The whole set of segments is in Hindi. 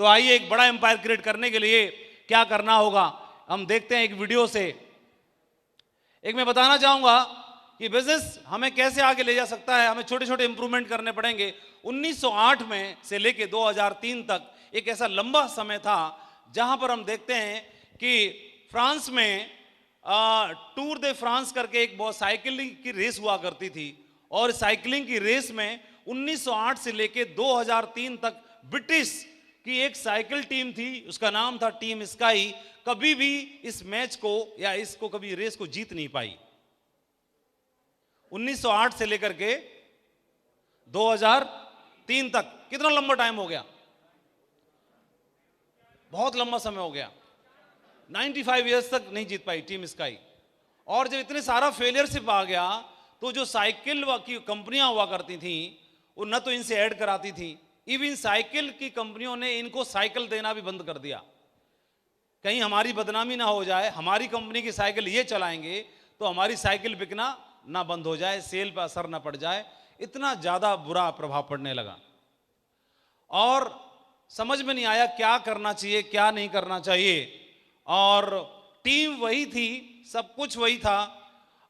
तो आइए एक बड़ा एम्पायर क्रिएट करने के लिए क्या करना होगा हम देखते हैं एक वीडियो से। एक मैं बताना चाहूंगा कि बिजनेस हमें कैसे आगे ले जा सकता है, हमें छोटे छोटे इंप्रूवमेंट करने पड़ेंगे। 1908 में से लेके 2003 तक एक ऐसा लंबा समय था जहां पर हम देखते हैं कि फ्रांस में टूर दे फ्रांस करके एक बहुत साइकिलिंग की रेस हुआ करती थी, और साइकिलिंग की रेस में 1908 से लेके 2003 तक ब्रिटिश की एक साइकिल टीम थी, उसका नाम था टीम स्काई, कभी भी इस मैच को या इसको कभी रेस को जीत नहीं पाई। 1908 से लेकर के 2003 तक कितना लंबा टाइम हो गया, बहुत लंबा समय हो गया। 95 इयर्स तक नहीं जीत पाई टीम स्काई। और जब इतने सारा फेलियरशिप आ गया तो जो साइकिल की कंपनियां हुआ करती थी वो न तो इनसे ऐड कराती थी, इवन साइकिल की कंपनियों ने इनको साइकिल देना भी बंद कर दिया। कहीं हमारी बदनामी ना हो जाए, हमारी कंपनी की साइकिल ये चलाएंगे तो हमारी साइकिल बिकना ना बंद हो जाए, सेल पर असर ना पड़ जाए। इतना ज्यादा बुरा प्रभाव पड़ने लगा और समझ में नहीं आया क्या करना चाहिए क्या नहीं करना चाहिए। और टीम वही थी, सब कुछ वही था,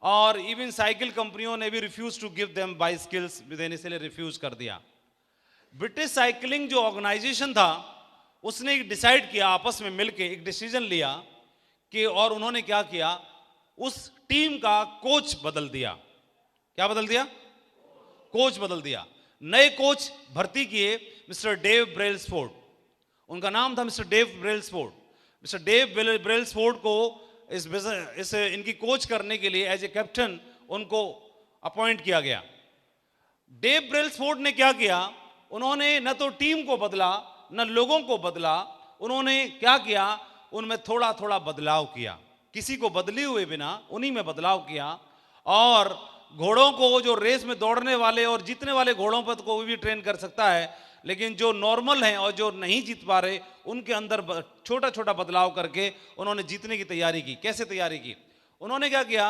और इवन साइकिल कंपनियों ने भी refuse to give them bicycles देने से रिफ्यूज कर दिया। ब्रिटिश साइकिलिंग जो ऑर्गेनाइजेशन था उसने डिसाइड किया, आपस में मिलकर एक डिसीजन लिया कि, और उन्होंने क्या किया, उस टीम का कोच बदल दिया। क्या बदल दिया? कोच बदल दिया। नए कोच भर्ती किए मिस्टर डेव ब्रेल्सफोर्ड, उनका नाम था mister Dave Brailsford. Mister Dave Brailsford को इस इनकी कोच करने के लिए एज ए कैप्टन उनको अपॉइंट किया गया। डेव ब्रेल्सफोर्ड ने क्या किया, उन्होंने न तो टीम को बदला न लोगों को बदला, उन्होंने क्या किया, उनमें थोड़ा थोड़ा बदलाव किया, किसी को बदले हुए बिना उन्हीं में बदलाव किया। और घोड़ों को, जो रेस में दौड़ने वाले और जीतने वाले घोड़ों पर कोई भी ट्रेन कर सकता है, लेकिन जो नॉर्मल हैं और जो नहीं जीत पा रहे उनके अंदर छोटा छोटा बदलाव करके उन्होंने जीतने की तैयारी की। कैसे तैयारी की? उन्होंने क्या किया,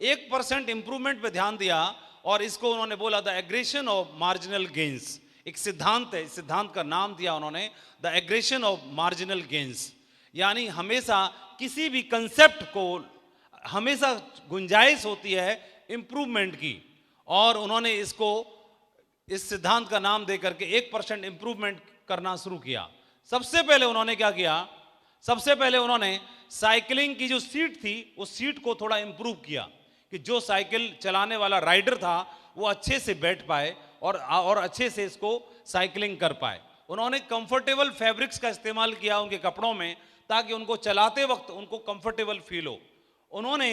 1% इंप्रूवमेंट पे ध्यान दिया और इसको उन्होंने बोला the aggression of marginal gains. एक सिद्धांत है, इस सिद्धांत का नाम दिया उन्होंने the aggression of marginal gains. यानी हमेशा किसी भी कंसेप्ट को हमेशा गुंजाइश होती है इंप्रूवमेंट की, और उन्होंने इसको इस सिद्धांत का नाम देकर के 1% इंप्रूवमेंट करना शुरू किया। सबसे पहले उन्होंने क्या किया, सबसे पहले उन्होंने साइकिलिंग की जो सीट थी उस सीट को थोड़ा इंप्रूव किया कि जो साइकिल चलाने वाला राइडर था वो अच्छे से बैठ पाए और अच्छे से इसको साइकिलिंग कर पाए। उन्होंने कंफर्टेबल फैब्रिक्स का इस्तेमाल किया उनके कपड़ों में ताकि उनको चलाते वक्त उनको कंफर्टेबल फील हो। उन्होंने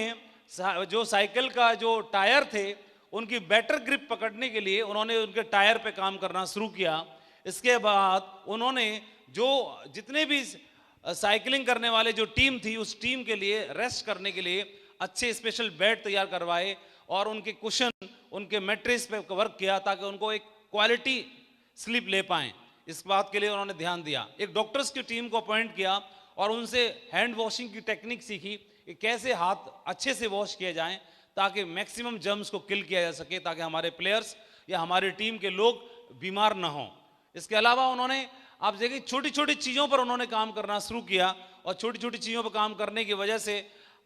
जो साइकिल का जो टायर थे उनकी बेटर ग्रिप पकड़ने के लिए उन्होंने उनके टायर पे काम करना शुरू किया। इसके बाद उन्होंने जो जितने भी साइकिलिंग करने वाले जो टीम थी उस टीम के लिए रेस्ट करने के लिए अच्छे स्पेशल बेड तैयार करवाए और उनके कुशन, उनके मैट्रेस पे वर्क किया ताकि उनको एक क्वालिटी स्लीप ले पाएं। इस बात के लिए उन्होंने ध्यान दिया। एक डॉक्टर्स की टीम को अपॉइंट किया और उनसे हैंड वॉशिंग की टेक्निक सीखी कि कैसे हाथ अच्छे से वॉश किए जाएं ताकि मैक्सिमम जर्म्स को किल किया जा सके, ताकि हमारे प्लेयर्स या हमारी टीम के लोग बीमार ना हों। इसके अलावा उन्होंने, आप देखिए, छोटी छोटी चीज़ों पर उन्होंने काम करना शुरू किया और छोटी छोटी चीज़ों पर काम करने की वजह से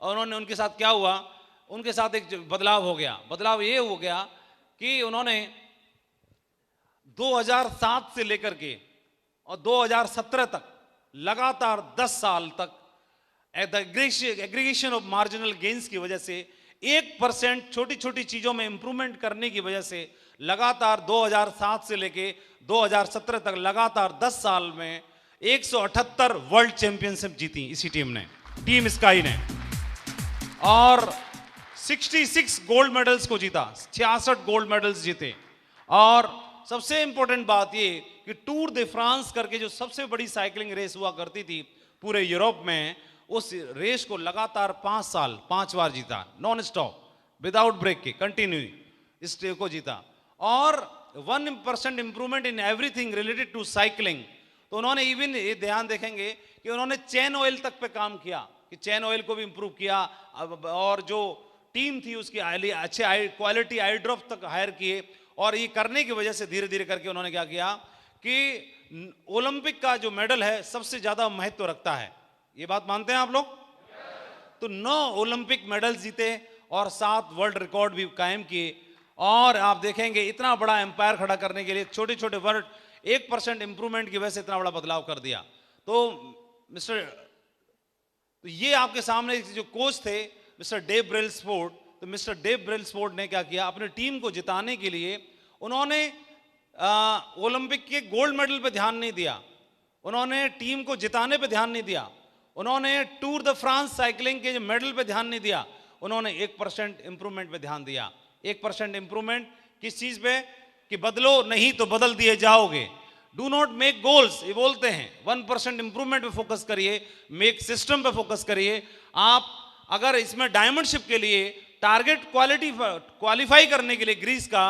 उन्होंने, उनके साथ क्या हुआ, उनके साथ एक बदलाव हो गया। बदलाव ये हो गया कि उन्होंने 2007 से लेकर के और 2017 तक लगातार 10 साल तक एग्रीगेशन ऑफ मार्जिनल गेन्स की वजह से 1% छोटी छोटी चीजों में इंप्रूवमेंट करने की वजह से लगातार 2007 से लेके 2017 तक लगातार 10 साल में 178 वर्ल्ड चैंपियनशिप जीती इसी टीम ने, टीम स्काई ने, और 66 गोल्ड मेडल्स को जीता, 66 गोल्ड मेडल्स जीते। और सबसे इंपॉर्टेंट बात ये कि टूर दे फ्रांस करके जो सबसे बड़ी साइकिलिंग रेस हुआ करती थी पूरे यूरोप में, उस रेस को लगातार 5 साल 5 बार जीता, नॉन स्टॉप, विदाउट ब्रेक के, कंटिन्यू इस को जीता। और 1% improvement in everything related to cycling. तो उन्होंने इवन ये ध्यान देखेंगे कि उन्होंने चेन ऑयल तक पे काम किया कि चेन ऑयल को भी इंप्रूव किया, और जो टीम थी उसकी अच्छे क्वालिटी आई ड्रॉप तक हायर किए। और ये करने की वजह से धीरे धीरे करके उन्होंने क्या किया कि ओलंपिक का जो मेडल है सबसे ज्यादा महत्व रखता है। ये बात मानते हैं आप लोग? तो 9 ओलंपिक मेडल जीते और 7 वर्ल्ड रिकॉर्ड भी कायम किए। और आप देखेंगे इतना बड़ा एम्पायर खड़ा करने के लिए छोटे छोटे वर्ड 1% इंप्रूवमेंट की वजह से इतना बड़ा बदलाव कर दिया। तो ये आपके सामने जो कोच थे मिस्टर डेव ब्रेल्सफोर्ड, तो मिस्टर डेव ब्रेल्सफोर्ड ने क्या किया, अपनी टीम को जिताने के लिए उन्होंने ओलंपिक के गोल्ड मेडल पे ध्यान नहीं दिया, उन्होंने टीम को जिताने पे ध्यान नहीं दिया, उन्होंने टूर द फ्रांस साइकिलिंग के जो मेडल पे ध्यान नहीं दिया, उन्होंने 1% इंप्रूवमेंट पे ध्यान दिया। 1% इंप्रूवमेंट किस चीज पे? कि बदलो नहीं तो बदल दिए जाओगे। डू नॉट मेक गोल्स, ये बोलते हैं। 1% इंप्रूवमेंट पे फोकस करिए, मेक सिस्टम पे फोकस करिए। आप अगर इसमें डायमंडशिप के लिए टारगेट क्वालिफाई करने के लिए ग्रीस का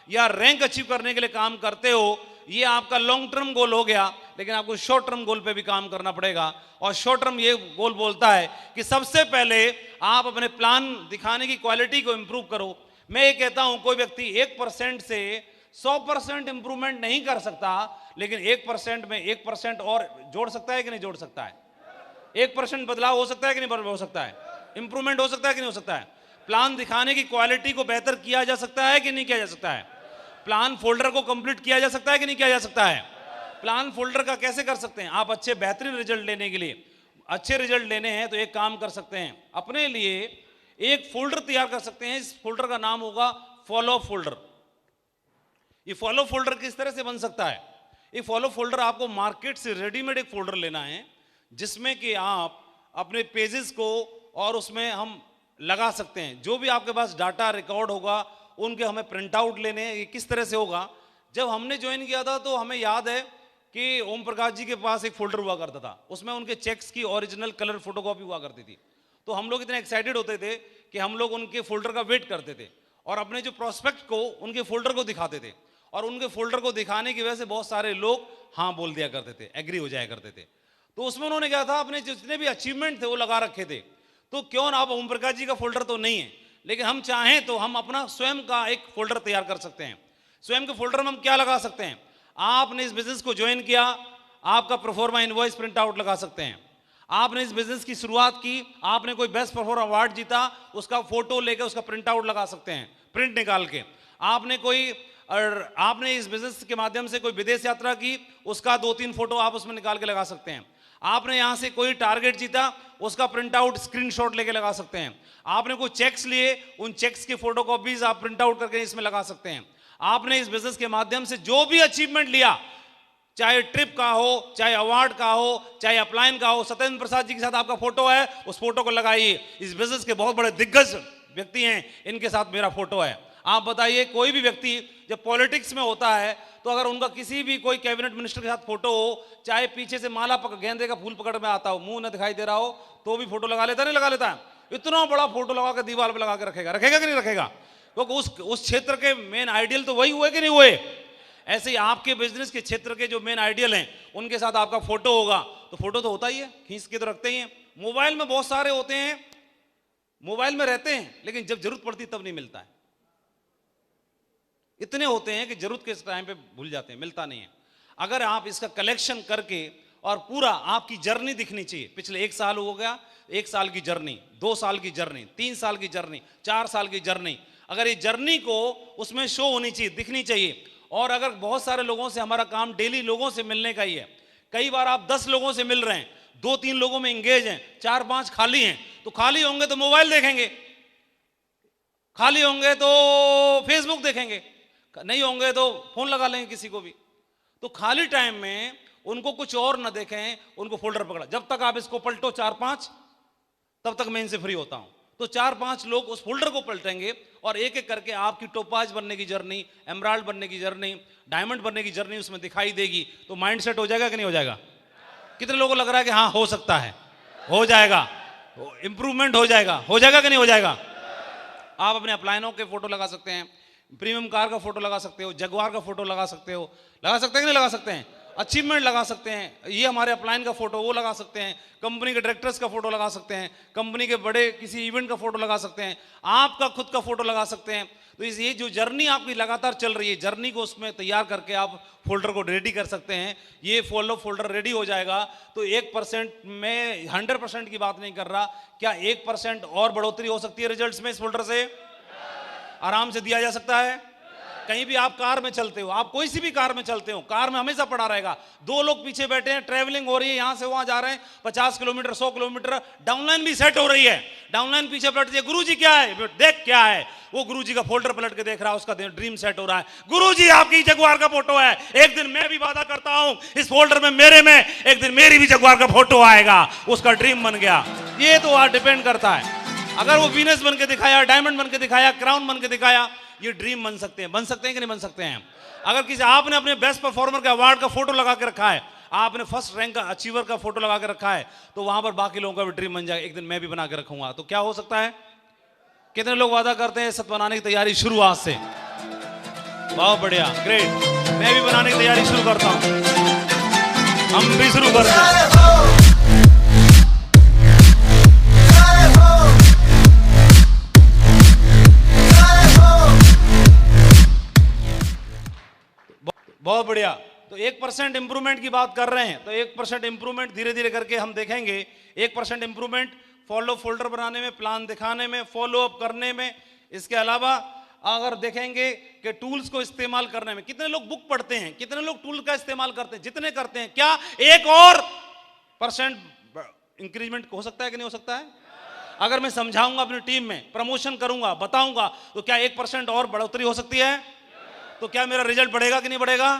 या रैंक अचीव करने के लिए काम करते हो, ये आपका लॉन्ग टर्म गोल हो गया, लेकिन आपको शॉर्ट टर्म गोल पे भी काम करना पड़ेगा। और शॉर्ट टर्म ये गोल बोलता है कि सबसे पहले आप अपने प्लान दिखाने की क्वालिटी को इंप्रूव करो। मैं ये कहता हूं कोई व्यक्ति 1% से 100% इंप्रूवमेंट नहीं कर सकता, लेकिन 1% में 1% और जोड़ सकता है कि नहीं जोड़ सकता है? 1% बदलाव हो सकता है कि नहीं हो सकता है? इंप्रूवमेंट हो सकता है कि नहीं हो सकता है? प्लान दिखाने की क्वालिटी को बेहतर किया जा सकता है कि नहीं किया जा सकता है? प्लान फोल्डर को कंप्लीट किया जा सकता है कि नहीं किया जा सकता है? प्लान फोल्डर का कैसे कर सकते हैं? आप अच्छे बेहतरीन रिजल्ट लेने के लिए, अच्छे रिजल्ट लेने हैं तो एक काम कर सकते हैं, अपने लिए एक फोल्डर तैयार कर सकते हैं। इस फोल्डर का नाम होगा फॉलो फोल्डर। ये फॉलो फोल्डर किस तरह से बन सकता है? ये फॉलो फोल्डर आपको मार्केट से रेडीमेड एक फोल्डर लेना है, जिसमें कि आप अपने पेजेस को और उसमें हम लगा सकते हैं। जो भी आपके पास डाटा रिकॉर्ड होगा उनके हमें प्रिंट आउट लेने हैं। ये किस तरह से होगा? जब हमने ज्वाइन किया था तो हमें याद है कि ओम प्रकाश जी के पास एक फोल्डर हुआ करता था, उसमें उनके चेक्स की ओरिजिनल कलर फोटोकॉपी हुआ करती थी। तो हम लोग इतने एक्साइटेड होते थे कि हम लोग उनके फोल्डर का वेट करते थे और अपने जो प्रोस्पेक्ट को उनके फोल्डर को दिखाते थे, और उनके फोल्डर को दिखाने की वजह से बहुत सारे लोग हाँ बोल दिया करते थे, एग्री हो जाया करते थे। तो उसमें उन्होंने क्या था, अपने जितने भी अचीवमेंट थे वो लगा रखे थे। तो क्यों ना, आप ओम प्रकाश जी का फोल्डर तो नहीं है, लेकिन हम चाहें तो हम अपना स्वयं का एक फोल्डर तैयार कर सकते हैं। स्वयं के फोल्डर में हम क्या लगा सकते हैं? आपने इस बिजनेस को ज्वाइन किया, आपका प्रोफॉर्मा इनवॉइस प्रिंट आउट लगा सकते हैं। आपने इस बिजनेस की शुरुआत की, आपने कोई बेस्ट परफॉर्मर अवार्ड जीता, उसका फोटो लेकर उसका प्रिंट आउट लगा सकते हैं, प्रिंट निकाल के। आपने इस बिजनेस के माध्यम से कोई विदेश यात्रा की, उसका 2-3 फोटो आप उसमें निकाल के लगा सकते हैं। आपने यहां से कोई टारगेट जीता, उसका प्रिंट आउट स्क्रीनशॉट लेके लगा सकते हैं। आपने कोई चेक्स लिए, उन चेक्स की फोटोकॉपीज आप प्रिंट आउट करके इसमें लगा सकते हैं। आपने इस बिजनेस के माध्यम से जो भी अचीवमेंट लिया, चाहे ट्रिप का हो, चाहे अवार्ड का हो, चाहे अपलाइन का हो, सत्येंद्र प्रसाद जी के साथ आपका फोटो है, उस फोटो को लगाइए। इस बिजनेस के बहुत बड़े दिग्गज व्यक्ति हैं, इनके साथ मेरा फोटो है। आप बताइए, कोई भी व्यक्ति जब पॉलिटिक्स में होता है तो अगर उनका किसी भी कोई कैबिनेट मिनिस्टर के साथ फोटो हो, चाहे पीछे से माला गेंदे का फूल पकड़ में आता हो, मुंह न दिखाई दे रहा हो, तो भी फोटो लगा लेता, नहीं लगा लेता है? इतना बड़ा फोटो लगा कर दीवार पर लगा के रखेगा, रखेगा कि नहीं रखेगा? क्योंकि उस क्षेत्र के मेन आइडियल तो वही हुए कि नहीं हुए। ऐसे ही आपके बिजनेस के क्षेत्र के जो मेन आइडियल हैं, उनके साथ आपका फोटो होगा, तो फोटो तो होता ही है, खींच के तो रखते ही हैं। मोबाइल में बहुत सारे होते हैं, मोबाइल में रहते हैं, लेकिन जब जरूरत पड़ती तब नहीं मिलता है। इतने होते हैं कि जरूरत के टाइम पे भूल जाते हैं, मिलता नहीं है। अगर आप इसका कलेक्शन करके और पूरा आपकी जर्नी दिखनी चाहिए, पिछले 1 साल हो गया, 1 साल की जर्नी, 2 साल की जर्नी, 3 साल की जर्नी, 4 साल की जर्नी, अगर ये जर्नी को उसमें शो होनी चाहिए, दिखनी चाहिए। और अगर बहुत सारे लोगों से हमारा काम डेली लोगों से मिलने का ही है, कई बार आप 10 लोगों से मिल रहे हैं, 2-3 लोगों में इंगेज हैं, 4-5 खाली हैं, तो खाली होंगे तो मोबाइल देखेंगे, खाली होंगे तो फेसबुक देखेंगे, नहीं होंगे तो फोन लगा लेंगे किसी को भी। तो खाली टाइम में उनको कुछ और न देखें, उनको फोल्डर पकड़ा। जब तक आप इसको पलटो 4-5, तब तक मैं इनसे फ्री होता हूं। तो 4-5 लोग उस फोल्डर को पलटेंगे और एक एक करके आपकी टोपाज बनने की जर्नी, एमराल्ड बनने की जर्नी, डायमंड बनने की जर्नी उसमें दिखाई देगी। तो माइंड सेट हो जाएगा कि नहीं हो जाएगा? कितने लोगों को लग रहा है कि हाँ हो सकता है, हो जाएगा, इंप्रूवमेंट हो जाएगा कि नहीं हो जाएगा? आप अपने अपलाइनों के फोटो लगा सकते हैं, प्रीमियम कार का फोटो लगा सकते हो, जगुआर का फोटो लगा सकते हो, लगा सकते हैं कि नहीं लगा सकते हैं? अचीवमेंट लगा सकते हैं, ये हमारे अपलाइन का फोटो वो लगा सकते हैं, कंपनी के डायरेक्टर्स का फोटो लगा सकते हैं, कंपनी के बड़े किसी इवेंट का फोटो लगा सकते हैं, आपका खुद का फोटो लगा सकते हैं। तो ये जो जर्नी आपकी लगातार चल रही है, जर्नी को उसमें तैयार करके आप फोल्डर को रेडी कर सकते हैं। ये फोल्डर रेडी हो जाएगा तो 1% में 100% की बात नहीं कर रहा, क्या 1% और बढ़ोतरी हो सकती है रिजल्ट्स में इस फोल्डर से? आराम से दिया जा सकता है। कहीं भी आप कार में चलते हो, आप कोई सी भी कार में चलते हो, कार में हमेशा पड़ा रहेगा, दो लोग पीछे बैठे हैं, ट्रैवलिंग हो रही है, यहां से वहां जा रहे हैं, 50 किलोमीटर 100 किलोमीटर, डाउनलाइन भी सेट हो रही है, डाउनलाइन पीछे पलट दिया, गुरुजी क्या है देख, क्या है वो, गुरुजी का फोल्डर पलट के देख रहा है, उसका ड्रीम सेट हो रहा है, गुरुजी आपकी जगुआर का फोटो है, एक दिन मैं भी वादा करता हूं इस फोल्डर में मेरे में एक दिन मेरी भी जगुआर का फोटो आएगा, उसका ड्रीम बन गया। ये तो डिपेंड करता है, अगर वो वीनस बन के दिखाया, डायमंड बन के दिखाया, क्राउन बन के दिखाया, ये ड्रीम बन सकते हैं कि नहीं बन सकते हैं? अगर किसी आपने अपने बेस्ट परफॉर्मर के अवार्ड का फोटो लगा के रखा है, आपने फर्स्ट रैंक का अचीवर का फोटो लगा के रखा है, तो वहां पर बाकी लोगों का भी ड्रीम बन जाएगा, एक दिन मैं भी बना के रखूंगा। तो क्या हो सकता है? कितने लोग वादा करते हैं सत बनाने की तैयारी शुरू आज से? बहुत बढ़िया, ग्रेट, मैं भी बनाने की तैयारी शुरू करता हूं, हम भी शुरू करते हैं। बहुत बढ़िया। तो 1% इंप्रूवमेंट की बात कर रहे हैं, तो 1% इंप्रूवमेंट धीरे धीरे करके हम देखेंगे। 1% इंप्रूवमेंट फॉलो फोल्डर बनाने में, प्लान दिखाने में, फॉलो अप करने में। इसके अलावा अगर देखेंगे कि टूल्स को इस्तेमाल करने में, कितने लोग बुक पढ़ते हैं, कितने लोग टूल का इस्तेमाल करते हैं? जितने करते हैं, क्या 1 और % इंक्रीजमेंट हो सकता है कि नहीं हो सकता है? अगर मैं समझाऊंगा अपनी टीम में, प्रमोशन करूंगा, बताऊंगा, तो क्या 1% और बढ़ोतरी हो सकती है? तो क्या मेरा रिजल्ट बढ़ेगा कि नहीं बढ़ेगा?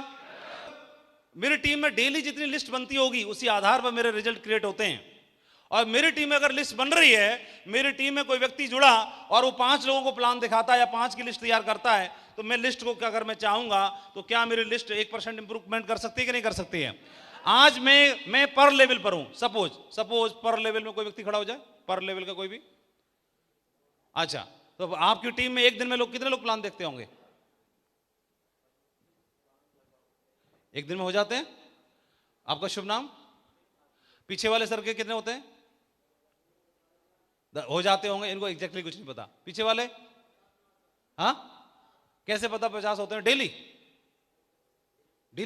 मेरी टीम में डेली जितनी लिस्ट बनती होगी उसी आधार पर मेरे रिजल्ट क्रिएट होते हैं। और मेरी टीम में अगर लिस्ट बन रही है, मेरी टीम में कोई व्यक्ति जुड़ा और वो 5 लोगों को प्लान दिखाता है या 5 की लिस्ट तैयार करता है, तो मैं लिस्ट को अगर मैं चाहूंगा तो क्या मेरी लिस्ट 1% इंप्रूवमेंट कर सकती है कि नहीं कर सकती है? आज मैं पर लेवल पर हूं, सपोज पर लेवल में कोई व्यक्ति खड़ा हो जाए, पर लेवल का कोई भी, अच्छा, तो आपकी टीम में एक दिन में कितने लोग प्लान देखते होंगे? एक दिन में हो जाते हैं? आपका शुभ नाम? पीछे वाले सर के कितने होते हैं? हो जाते होंगे, इनको एग्जैक्टली कुछ नहीं पता। पीछे वाले, हाँ, कैसे पता 50 होते हैं? डेली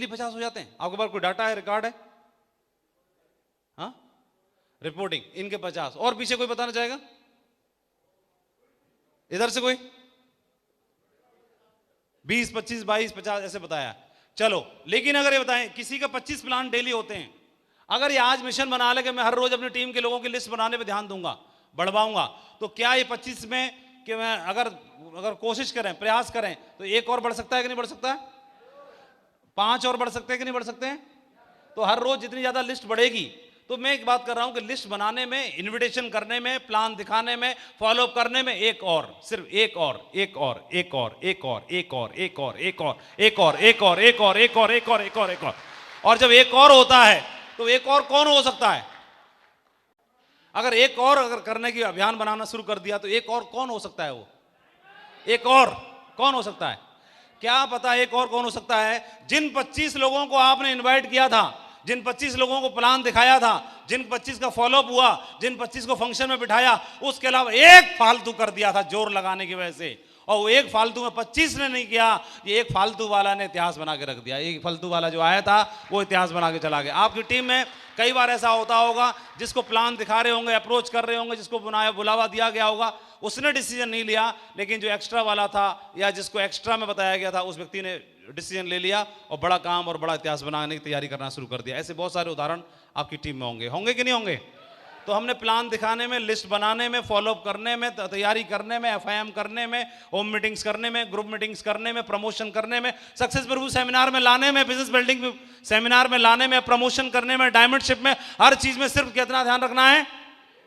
50 हो जाते हैं? आपके पास कोई डाटा है, रिकॉर्ड है? हाँ, रिपोर्टिंग, इनके 50। और पीछे कोई बताना चाहेगा? इधर से कोई 20, 25, 22, 50 ऐसे बताया। चलो, लेकिन अगर ये बताएं किसी का 25 प्लान डेली होते हैं, अगर ये आज मिशन बना ले कि मैं हर रोज अपनी टीम के लोगों की लिस्ट बनाने पे ध्यान दूंगा, बढ़वाऊंगा, तो क्या ये 25 में कि मैं अगर कोशिश करें, प्रयास करें, तो 1 और बढ़ सकता है कि नहीं बढ़ सकता? 5 और बढ़ सकते हैं कि नहीं बढ़ सकते हैं? तो हर रोज जितनी ज्यादा लिस्ट बढ़ेगी, तो मैं एक बात कर रहा हूं कि लिस्ट बनाने में, इन्विटेशन करने में, प्लान दिखाने में, फॉलो अप करने में, सिर्फ एक और। और जब एक और होता है तो एक और कौन हो सकता है? अगर एक और करने की अभियान बनाना शुरू कर दिया तो एक और कौन हो सकता है? वो एक और कौन हो सकता है? क्या पता एक और कौन हो सकता है? जिन 25 लोगों को आपने इनवाइट किया था, जिन 25 लोगों को प्लान दिखाया था, जिन 25 का फॉलोअप हुआ, जिन 25 को फंक्शन में बिठाया, उसके अलावा एक फालतू कर दिया था जोर लगाने की वजह से, और वो एक फालतू में 25 ने नहीं किया, ये एक फालतू वाला ने इतिहास बना के रख दिया। एक फालतू वाला जो आया था वो इतिहास बना के चला गया। आपकी टीम में कई बार ऐसा होता होगा, जिसको प्लान दिखा रहे होंगे, अप्रोच कर रहे होंगे, जिसको बुलावा दिया गया होगा, उसने डिसीजन नहीं लिया, लेकिन जो एक्स्ट्रा वाला था या जिसको एक्स्ट्रा में बताया गया था, उस व्यक्ति ने डिसीजन ले लिया और बड़ा काम और बड़ा इतिहास बनाने की तैयारी करना शुरू कर दिया। ऐसे बहुत सारे उदाहरण आपकी टीम में होंगे कि नहीं होंगे? तो हमने प्लान दिखाने में, लिस्ट बनाने में, फॉलोअप करने में, तैयारी करने में, FIM करने में, होम मीटिंग्स करने में, ग्रुप मीटिंग्स करने में, प्रमोशन करने में, सक्सेस प्रभु सेमिनार में लाने में, बिजनेस बिल्डिंग सेमिनार में लाने में, प्रमोशन करने में, डायमंडशिप में, हर चीज में सिर्फ कितना ध्यान रखना है?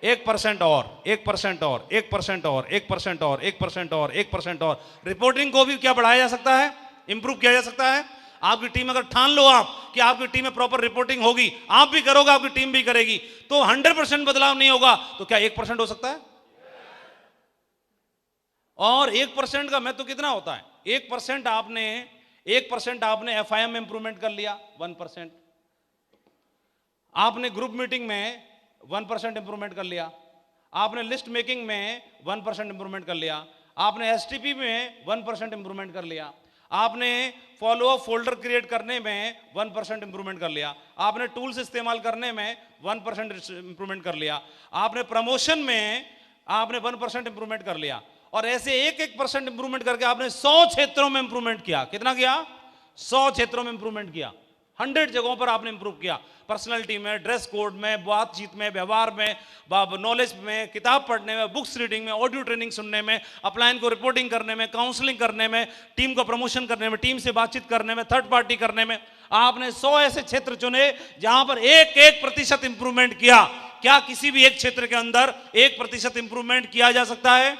1% और, 1% और, 1% और, 1% और, 1% और, 1% और। रिपोर्टिंग को भी क्या बढ़ाया जा सकता है? इंप्रूव किया जा सकता है। आपकी टीम अगर ठान लो आप कि आपकी टीम में प्रॉपर रिपोर्टिंग होगी, आप भी करोगे, आपकी टीम भी करेगी, तो 100% बदलाव नहीं होगा, तो क्या 1% हो सकता है? और 1% का महत्व कितना होता है? 1% आपने FIM में इंप्रूवमेंट कर लिया, 1%, आपने ग्रुप मीटिंग में 1% इंप्रूवमेंट कर लिया, आपने लिस्ट मेकिंग में 1% इंप्रूवमेंट कर लिया, आपने एसटीपी में 1% इंप्रूवमेंट कर लिया, आपने फॉलो अप फोल्डर क्रिएट करने में 1% इंप्रूवमेंट कर लिया, आपने टूल्स इस्तेमाल करने में 1% इंप्रूवमेंट कर लिया, आपने प्रमोशन में आपने 1% इंप्रूवमेंट कर लिया। और ऐसे 1% इंप्रूवमेंट करके आपने 100 क्षेत्रों में इंप्रूवमेंट किया। कितना किया? 100 क्षेत्रों में इंप्रूवमेंट किया। 100 जगहों पर आपने इंप्रूव किया, पर्सनालिटी में, ड्रेस कोड में, बातचीत में, व्यवहार में, नॉलेज में, किताब पढ़ने में, बुक्स रीडिंग में, ऑडियो ट्रेनिंग सुनने में, अपलाइन को रिपोर्टिंग करने में, काउंसलिंग करने में, टीम को प्रमोशन करने में, टीम से बातचीत करने में, थर्ड पार्टी करने में। आपने 100 ऐसे क्षेत्र चुने जहां पर 1% इंप्रूवमेंट किया। क्या किसी भी एक क्षेत्र के अंदर 1% इंप्रूवमेंट किया जा सकता है?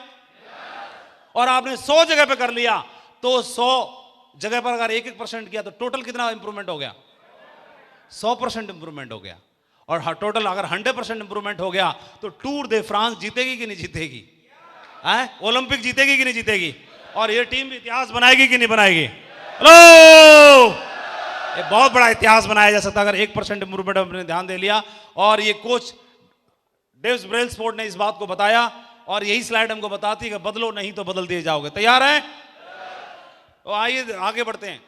और आपने 100 जगह पे कर लिया, तो 100 जगह पर अगर 1% किया तो टोटल कितना इंप्रूवमेंट हो गया? 100% इंप्रूवमेंट हो गया। और टोटल अगर 100% इंप्रूवमेंट हो गया तो टूर दे फ्रांस जीतेगी कि नहीं जीतेगी? ओलंपिक जीतेगी कि नहीं जीतेगी? और ये टीम इतिहास बनाएगी कि नहीं बनाएगी? हेलो, ये बहुत बड़ा इतिहास बनाया जा सकता है अगर 1% इंप्रूवमेंट हमने ध्यान दे लिया। और ये कोच डेव्स ब्रेलस्पोर्ट ने इस बात को बताया, और यही स्लाइड हमको बताती है कि बदलो नहीं तो बदल दिए जाओगे। तैयार हैं? तो आइए आगे बढ़ते हैं।